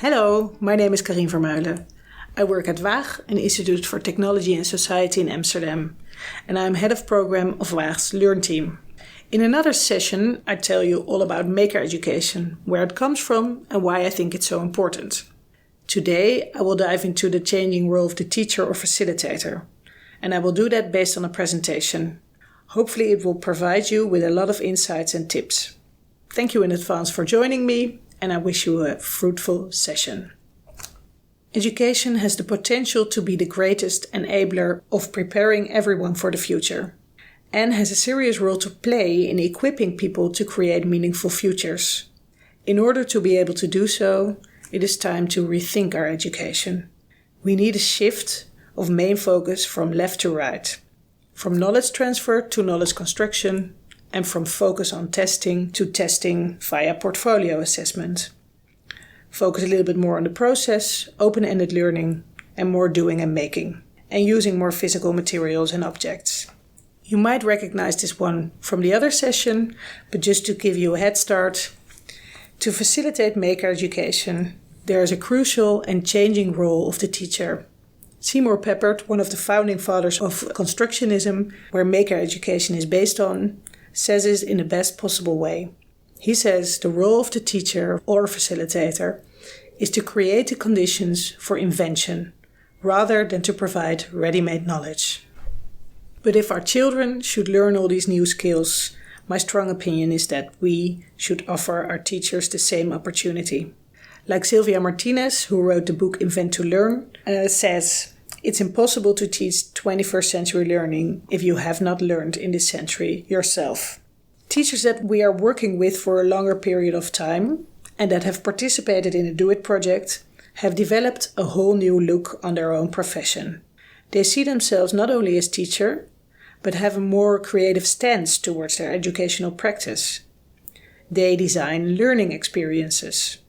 Hello, my name is Karin Vermeulen. I work at WAG, an Institute for Technology and Society in Amsterdam, and I'm head of program of WAG's Learn team. In another session, I tell you all about maker education, where it comes from and why I think it's so important. Today, I will dive into the changing role of the teacher or facilitator, and I will do that based on a presentation. Hopefully, it will provide you with a lot of insights and tips. Thank you in advance for joining me, and I wish you a fruitful session. Education has the potential to be the greatest enabler of preparing everyone for the future, and has a serious role to play in equipping people to create meaningful futures. In order to be able to do so, it is time to rethink our education. We need a shift of main focus from left to right, from knowledge transfer to knowledge construction, and from focus on testing to testing via portfolio assessment. Focus a little bit more on the process, open-ended learning, and more doing and making, and using more physical materials and objects. You might recognize this one from the other session, but just to give you a head start, to facilitate maker education, there is a crucial and changing role of the teacher. Seymour Papert, one of the founding fathers of constructionism, where maker education is based on, says it in the best possible way. He says the role of the teacher or facilitator is to create the conditions for invention, rather than to provide ready-made knowledge. But if our children should learn all these new skills, my strong opinion is that we should offer our teachers the same opportunity. Like Sylvia Martinez, who wrote the book Invent to Learn, says, it's impossible to teach 21st century learning if you have not learned in this century yourself. Teachers that we are working with for a longer period of time and that have participated in a DOIT project have developed a whole new look on their own profession. They see themselves not only as teacher, but have a more creative stance towards their educational practice. They design learning experiences,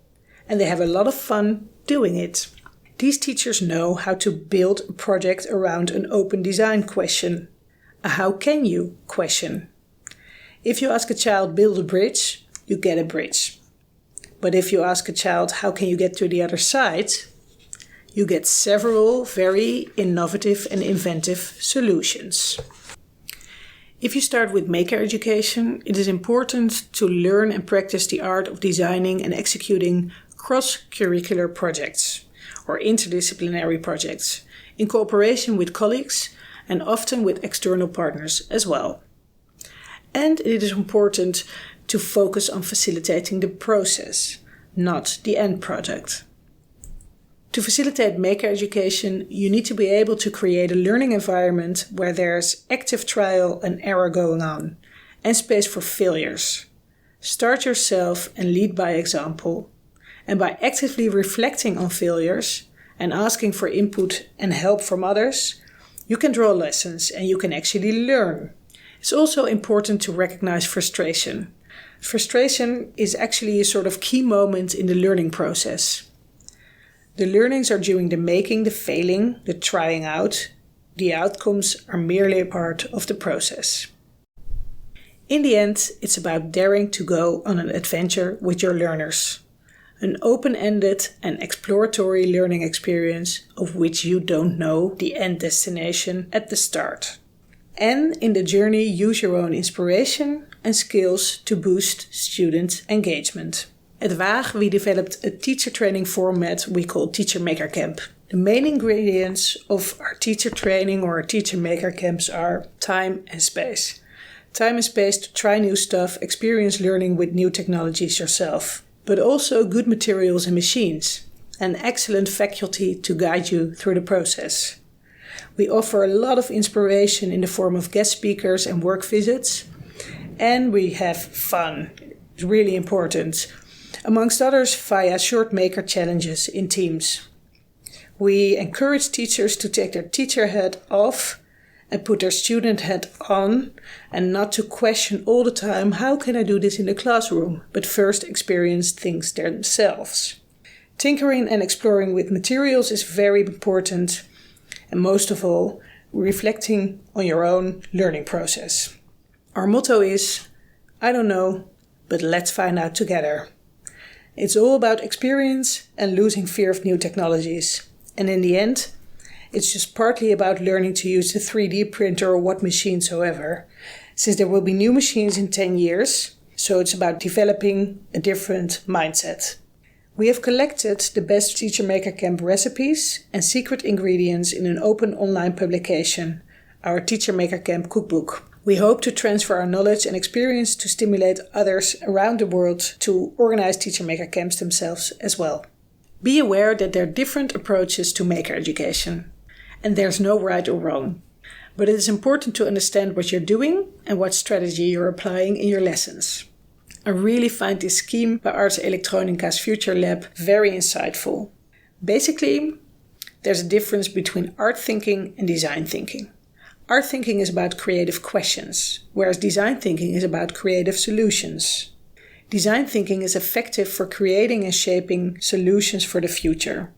and they have a lot of fun doing it. These teachers know how to build a project around an open design question, a how can you question. If you ask a child build a bridge, you get a bridge. But if you ask a child how can you get to the other side, you get several very innovative and inventive solutions. If you start with maker education, it is important to learn and practice the art of designing and executing cross-curricular projects or interdisciplinary projects in cooperation with colleagues and often with external partners as well. And it is important to focus on facilitating the process, not the end product. To facilitate maker education, you need to be able to create a learning environment where there's active trial and error going on and space for failures. Start yourself and lead by example. And by actively reflecting on failures and asking for input and help from others, you can draw lessons and you can actually learn. It's also important to recognize frustration. Frustration is actually a sort of key moment in the learning process. The learnings are during the making, the failing, the trying out. The outcomes are merely a part of the process. In the end, it's about daring to go on an adventure with your learners. An open-ended and exploratory learning experience of which you don't know the end destination at the start. And in the journey, use your own inspiration and skills to boost student engagement. At WAG, we developed a teacher training format we call Teacher Maker Camp. The main ingredients of our teacher training or our teacher maker camps are time and space. Time and space to try new stuff, experience learning with new technologies yourself. But also good materials and machines, and excellent faculty to guide you through the process. We offer a lot of inspiration in the form of guest speakers and work visits, and we have fun. It's really important. Amongst others, via short maker challenges in teams. We encourage teachers to take their teacher hat off and put their student hat on, and not to question all the time, how can I do this in the classroom, but first experience things themselves. Tinkering and exploring with materials is very important, and most of all, reflecting on your own learning process. Our motto is, I don't know, but let's find out together. It's all about experience and losing fear of new technologies. And in the end, it's just partly about learning to use the 3D printer or what machine soever, since there will be new machines in 10 years, so it's about developing a different mindset. We have collected the best Teacher Maker Camp recipes and secret ingredients in an open online publication, our Teacher Maker Camp Cookbook. We hope to transfer our knowledge and experience to stimulate others around the world to organize Teacher Maker Camps themselves as well. Be aware that there are different approaches to maker education, and there's no right or wrong. But it is important to understand what you're doing and what strategy you're applying in your lessons. I really find this scheme by Ars Electronica's Future Lab very insightful. Basically, there's a difference between art thinking and design thinking. Art thinking is about creative questions, whereas design thinking is about creative solutions. Design thinking is effective for creating and shaping solutions for the future.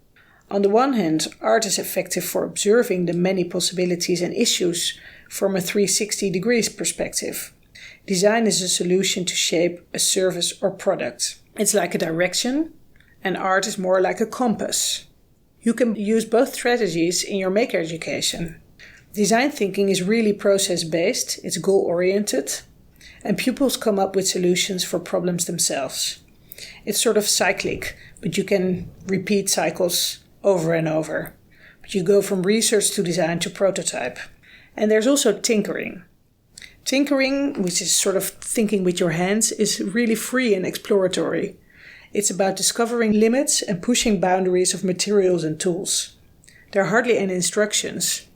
On the one hand, art is effective for observing the many possibilities and issues from a 360 degrees perspective. Design is a solution to shape a service or product. It's like a direction, and art is more like a compass. You can use both strategies in your maker education. Design thinking is really process-based, it's goal-oriented, and pupils come up with solutions for problems themselves. It's sort of cyclic, but you can repeat cycles over and over. But you go from research to design to prototype. And there's also tinkering. Tinkering, which is sort of thinking with your hands, is really free and exploratory. It's about discovering limits and pushing boundaries of materials and tools. There are hardly any instructions.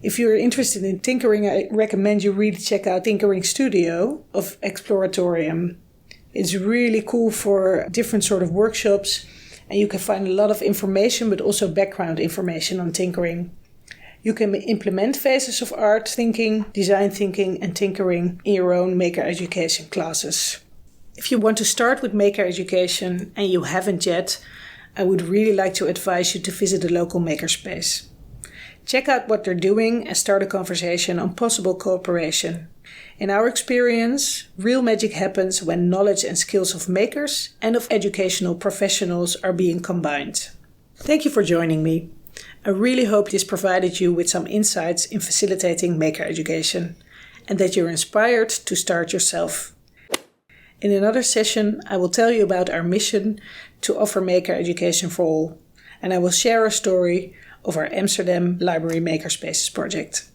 If you're interested in tinkering, I recommend you really check out Tinkering Studio of Exploratorium. It's really cool for different sort of workshops, and you can find a lot of information, but also background information on tinkering. You can implement phases of art thinking, design thinking, and tinkering in your own maker education classes. If you want to start with maker education and you haven't yet, I would really like to advise you to visit a local makerspace. Check out what they're doing and start a conversation on possible cooperation. In our experience, real magic happens when knowledge and skills of makers and of educational professionals are being combined. Thank you for joining me. I really hope this provided you with some insights in facilitating maker education and that you're inspired to start yourself. In another session, I will tell you about our mission to offer maker education for all, and I will share a story of our Amsterdam Library Makerspaces project.